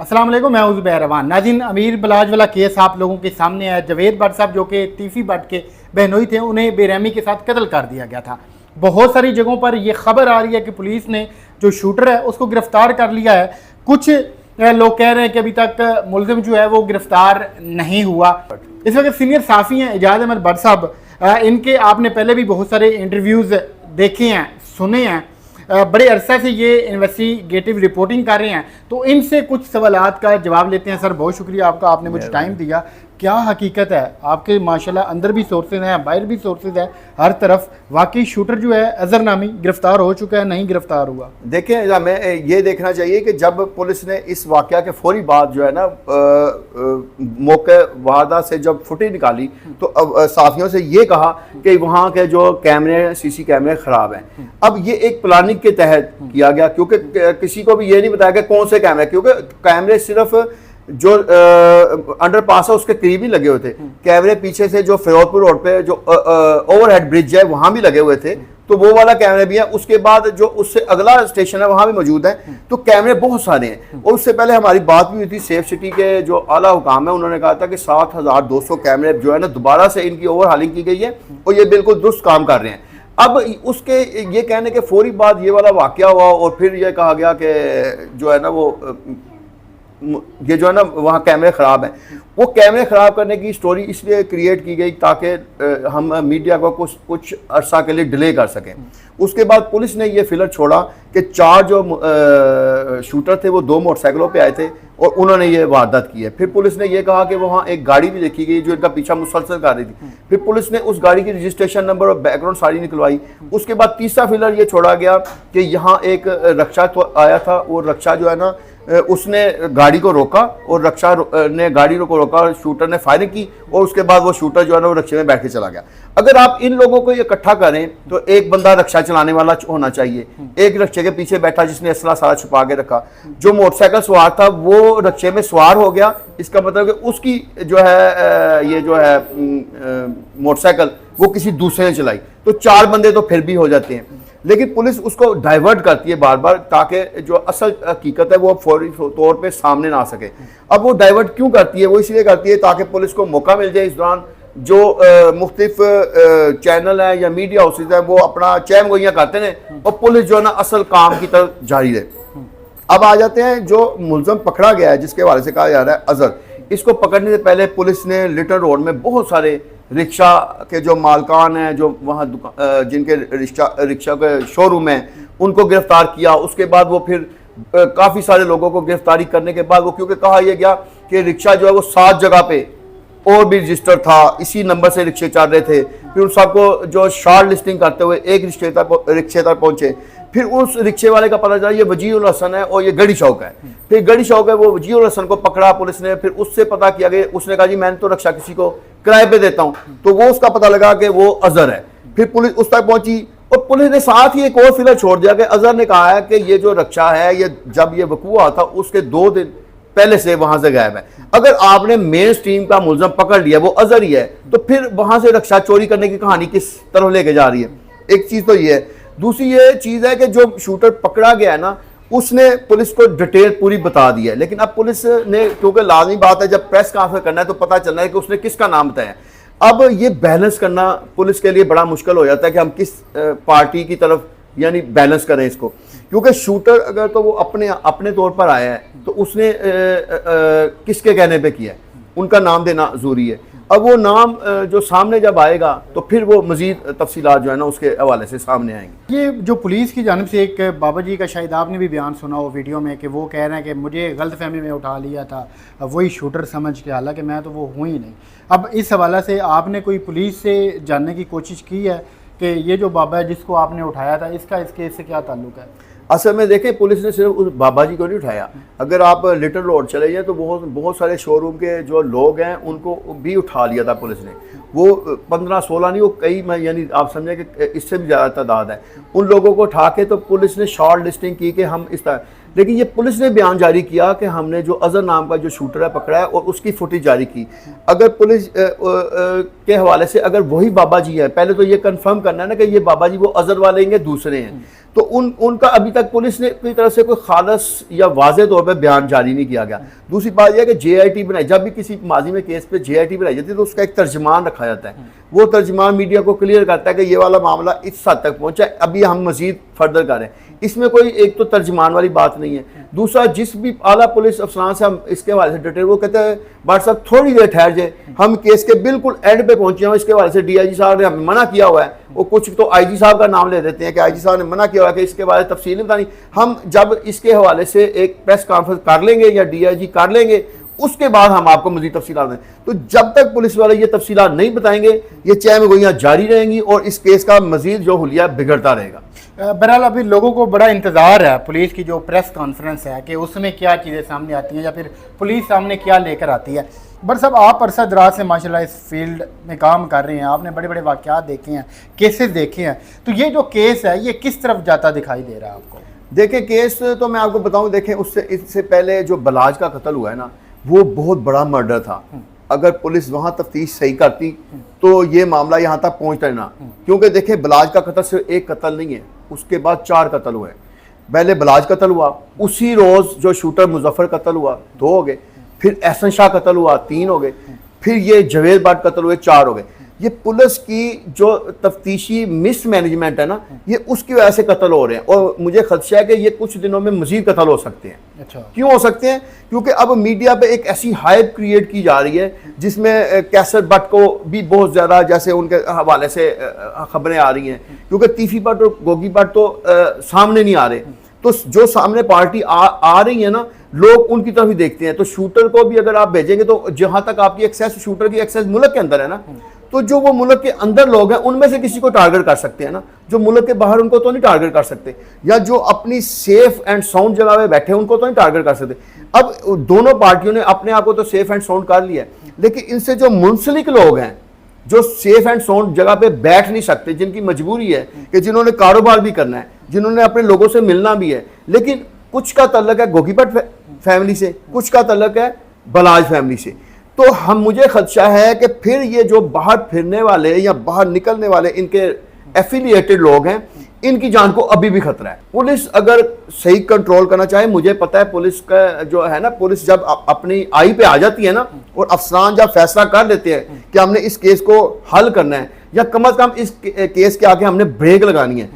अस्सलाम वालेकुम, मैं उज़ुबैर रहमान। नाज़रीन, अमीर बलाज वाला केस आप लोगों के सामने है। जवेद भट्ट साहब जो कि तीफी भट्ट के बहनोई थे, उन्हें बेरहमी के साथ कत्ल कर दिया गया था। बहुत सारी जगहों पर यह खबर आ रही है कि पुलिस ने जो शूटर है उसको गिरफ्तार कर लिया है। कुछ लोग कह रहे हैं कि अभी तक मुलजिम जो है वो गिरफ्तार नहीं हुआ। इस वक्त सीनियर साफ़ी हैं इजाज़ अहमद भट्ट साहब। इनके आपने पहले भी बहुत सारे इंटरव्यूज़ देखे हैं, सुने हैं। बड़े अरसा से ये इन्वेस्टिगेटिव रिपोर्टिंग कर रहे हैं, तो इनसे कुछ सवालात का जवाब लेते हैं। सर, बहुत शुक्रिया आपका, आपने मुझे टाइम दिया। क्या हकीकत है आपके? माशाल्लाह अंदर भी सोर्सेज हैं, बाहर भी सोर्सेज हैं, हर तरफ। वाकई शूटर जो है अजहर नामी गिरफ्तार हो चुका है, नहीं गिरफ्तार हुआ? देखिए, हमें ये देखना चाहिए कि जब पुलिस ने इस वाक़या के फौरी बाद जो है ना मौके वारदात से जब फुटेज निकाली तो साथियों से ये कहा कि वहाँ के जो कैमरे सीसी कैमरे ख़राब हैं। अब ये एक प्लानिंग के तहत किया गया, क्योंकि किसी को भी ये नहीं बताया कि कौन से कैमरे, क्योंकि कैमरे सिर्फ जो अंडरपास है उसके करीब ही लगे हुए थे। कैमरे पीछे से जो फिरोजपुर रोड पे जो ओवरहेड ब्रिज है वहां भी लगे हुए थे, तो वो वाला कैमरे भी है। उसके बाद जो उससे अगला स्टेशन है वहां भी मौजूद है। तो कैमरे बहुत सारे हैं। और उससे पहले हमारी बात भी हुई थी, सेफ सिटी के जो आला हुकाम है उन्होंने कहा था कि 7200 कैमरे जो है ना दोबारा से इनकी ओवरहालिंग की गई है और ये बिल्कुल दुरुस्त काम कर रहे हैं। अब उसके ये कहने के फौरी बाद ये वाला वाकया हुआ और फिर ये कहा गया कि जो है ना वो ये जो है ना वहाँ कैमरे ख़राब हैं। वो कैमरे ख़राब करने की स्टोरी इसलिए क्रिएट की गई ताकि हम मीडिया को कुछ अरसा के लिए डिले कर सकें। उसके बाद पुलिस ने ये फिलर छोड़ा कि 4 जो शूटर थे वो 2 मोटरसाइकिलों पे आए थे और उन्होंने ये वारदात की है। फिर पुलिस ने ये कहा कि वहाँ एक गाड़ी भी देखी गई जो इनका पीछा मुसलसल कर रही थी। फिर पुलिस ने उस गाड़ी की रजिस्ट्रेशन नंबर और बैकग्राउंड सारी निकलवाई। उसके बाद तीसरा फिलर ये छोड़ा गया कि यहाँ एक रक्षा तो आया था, वो रक्षा जो है ना उसने गाड़ी को रोका और रक्षा ने गाड़ी को रोका और शूटर ने फायरिंग की और उसके बाद वो शूटर जो है ना वो रक्षे में बैठ के चला गया। अगर आप इन लोगों को इकट्ठा करें तो एक बंदा रक्षा चलाने वाला होना चाहिए, एक रक्षे के पीछे बैठा जिसने असला सारा छुपा के रखा। जो मोटरसाइकिल सवार था वो रक्षे में सवार हो गया, इसका मतलब कि उसकी जो है ये जो है मोटरसाइकिल वो किसी दूसरे ने चलाई, तो 4 बंदे तो फिर भी हो जाते हैं। लेकिन पुलिस उसको डाइवर्ट करती है बार बार ताकि जो असल हकीकत है वो फौरी तौर पे सामने ना आ सके। अब वो डाइवर्ट क्यों करती है? वो इसलिए करती है ताकि पुलिस को मौका मिल जाए इस दौरान जो मुख्तलिफ चैनल हैं या मीडिया हाउसेज हैं वो अपना चैम गोइयाँ करते हैं और पुलिस जो है ना असल काम की तरफ जारी रहे। अब आ जाते हैं जो मुलजम पकड़ा गया है जिसके हवाले से कहा जा रहा है अजहर। इसको पकड़ने से पहले पुलिस ने लिटल रोड में बहुत सारे रिक्शा के जो मालकान हैं, जो वहाँ जिनके रिक्शा के शोरूम हैं, उनको गिरफ्तार किया। उसके बाद वो फिर काफ़ी सारे लोगों को गिरफ्तारी करने के बाद वो, क्योंकि कहा यह गया कि रिक्शा जो है वो 7 जगह पे और भी रजिस्टर था, इसी नंबर से रिक्शे चल रहे थे। फिर उन सबको जो शॉर्ट लिस्टिंग करते हुए एक रिक्शे तक पहुँचे। फिर उस रिक्शे वाले का पता चला ये वजीउल हसन है और ये गड़ी शौक है। फिर गड़ी शौक है, वो वजीउल हसन को पकड़ा पुलिस ने। फिर उससे पता किया कि उसने कहा जी मैंने तो रक्षा किसी को किराए पे देता हूँ, तो वो उसका पता लगा कि वो अजहर है। फिर पुलिस उस तक पहुंची और पुलिस ने साथ ही एक और फिलर छोड़ दिया कि अजहर ने कहा है कि ये जो रक्षा है ये जब ये वकूआ हुआ था उसके 2 दिन पहले से वहां से गायब है। अगर आपने मेन स्ट्रीम का मुलजम पकड़ लिया वो अजहर ही है, तो फिर वहां से रक्षा चोरी करने की कहानी किस तरफ लेके जा रही है? एक चीज तो ये है। दूसरी ये चीज है कि जो शूटर पकड़ा गया है ना उसने पुलिस को डिटेल पूरी बता दी है। लेकिन अब पुलिस ने, क्योंकि लाजमी बात है जब प्रेस कॉन्फ्रेंस करना है तो पता चलना है कि उसने किसका नाम बताया। अब ये बैलेंस करना पुलिस के लिए बड़ा मुश्किल हो जाता है कि हम किस पार्टी की तरफ यानी बैलेंस करें इसको, क्योंकि शूटर अगर तो वो अपने तौर पर आया है तो उसने किसके कहने पे किया है, उनका नाम देना जरूरी है। अब वो नाम जो सामने जब आएगा तो फिर वो मजीद तफसीलात जो है ना उसके हवाले से सामने आएंगे। ये जो पुलिस की जानिब से एक बाबा जी का शायद आपने भी बयान सुना हो वीडियो में कि वो कह रहे हैं कि मुझे गलत फहमी में उठा लिया था, वही शूटर समझ के, हालांकि मैं तो वो हूँ ही नहीं। अब इस हवाले से आपने कोई पुलिस से जानने की कोशिश की है कि ये जो बाबा है जिसको आपने उठाया था इसका इस केस से क्या ताल्लुक है? असल में देखें, पुलिस ने सिर्फ उस बाबा जी को नहीं उठाया। अगर आप लिटिल रोड चले जाएँ तो बहुत सारे शोरूम के जो लोग हैं उनको भी उठा लिया था पुलिस ने। वो 15-16 नहीं, वो कई यानी आप समझें कि इससे भी ज़्यादा तादाद है। उन लोगों को उठा के तो पुलिस ने शॉर्ट लिस्टिंग की कि हम इस तरह लेकिन ये पुलिस ने बयान जारी किया कि हमने जो अजहर नाम का जो शूटर है पकड़ा है और उसकी फुटेज जारी की। अगर पुलिस के हवाले से अगर वही बाबा जी है, पहले तो ये कंफर्म करना है ना कि ये बाबा जी वो अजहर वाले हैं दूसरे हैं, तो उनका अभी तक पुलिस ने की तरफ से कोई खालस या वाज़े तौर पर बयान जारी नहीं किया गया। दूसरी बात यह है कि JIT बनाई, जब भी किसी माजी में केस पे JIT बनाई जाती है तो उसका एक तर्जमान रखा जाता है, वो तर्जमान मीडिया को क्लियर करता है कि ये वाला मामला इस हद तक पहुंचा है, अभी हम मजीद फर्दर करें। इसमें कोई एक तो तर्जमान वाली बात नहीं है। दूसरा, जिस भी आला पुलिस अफसरान से हम इसके हवाले से डिटेल, वो कहते हैं भाट साहब थोड़ी देर ठहर जाए, हम केस के बिल्कुल एंड पे पहुंचे हैं, इसके हवाले से DIG साहब ने हमें मना किया हुआ है। वो कुछ तो IG साहब का नाम ले देते हैं कि IG साहब ने मना किया हुआ है कि इसके बारे में तफसील बतानी। हम जब इसके हवाले से एक प्रेस कॉन्फ्रेंस कर लेंगे या DIG कर लेंगे, उसके बाद हम आपको मज़ीद तफसीलात दें। तो जब तक पुलिस वाले ये तफसीलात नहीं बताएंगे, ये चहम गोइयाँ जारी रहेंगी और इस केस का मज़ीद जो हुलिया बिगड़ता रहेगा। बहरहाल अभी लोगों को बड़ा इंतज़ार है पुलिस की जो प्रेस कॉन्फ्रेंस है कि उसमें क्या चीज़ें सामने आती हैं या फिर पुलिस सामने क्या लेकर आती है। बट साहब, आप अरसा दराज से माशाल्लाह इस फील्ड में काम कर रहे हैं, आपने बड़े बड़े वाक़यात देखे हैं, केसेस देखे हैं, तो ये जो केस है ये किस तरफ जाता दिखाई दे रहा है आपको? देखें, केस तो मैं आपको बताऊं, देखें इससे पहले जो बलाज का कत्ल हुआ है ना, वो बहुत बड़ा मर्डर था। अगर पुलिस वहाँ तफ्तीश सही करती तो ये मामला यहाँ तक पहुँचता ना, क्योंकि देखें बलाज का कत्ल सिर्फ एक कत्ल नहीं है, उसके बाद 4 कत्ल हुए। पहले बलाज कत्ल हुआ, उसी रोज़ जो शूटर मुजफ्फर कत्ल हुआ 2 हो गए, फिर एहसन शाह कत्ल हुआ 3 हो गए, फिर ये जवेद भट्ट कत्ल हुए 4 हो गए। ये पुलिस की जो तफ्तीशी मिसमैनेजमेंट है ना, ये उसकी वजह से कत्ल हो रहे हैं और मुझे खदशा है कि ये कुछ दिनों में मजीद कत्ल हो सकते हैं। अच्छा, क्यों हो सकते हैं? क्योंकि अब मीडिया पे एक ऐसी हाइप क्रिएट की जा रही है जिसमें कैसर भट्ट को भी बहुत ज़्यादा जैसे उनके हवाले से खबरें आ रही हैं, क्योंकि तीफी भट्ट और गोगी भट्ट तो सामने नहीं आ रहे, तो जो सामने पार्टी आ रही है ना, लोग उनकी तरफ ही देखते हैं। तो शूटर को भी अगर आप भेजेंगे तो जहां तक आपकी एक्सेस, शूटर की एक्सेस मुल्क के अंदर है ना, तो जो वो मुल्क के अंदर लोग हैं उनमें से किसी को टारगेट कर सकते हैं ना, जो मुल्क के बाहर उनको तो नहीं टारगेट कर सकते, या जो अपनी सेफ एंड साउंड जगह पे बैठे उनको तो नहीं टारगेट कर सकते। अब दोनों पार्टियों ने अपने आप को तो सेफ एंड साउंड कर लिया है, लेकिन इनसे जो मुंसलिक लोग हैं, जो सेफ एंड साउंड जगह पे बैठ नहीं सकते, जिनकी मजबूरी है कि जिन्होंने कारोबार भी करना है, जिन्होंने अपने लोगों से मिलना भी है, लेकिन कुछ का तल्लक है गोगी भट्ट फैमिली से, कुछ का तल्लक है बलाज फैमिली से, तो मुझे खदशा है कि फिर ये जो बाहर फिरने वाले या बाहर निकलने वाले इनके एफिलिएटेड लोग हैं, इनकी जान को अभी भी खतरा है। पुलिस अगर सही कंट्रोल करना चाहे, मुझे पता है पुलिस का जो है ना, पुलिस जब अपनी आई पे आ जाती है ना और अफसरान जब फैसला कर लेते हैं कि हमने इस केस को हल करना है या कम अज कम इस केस के आगे हमने ब्रेक लगानी है,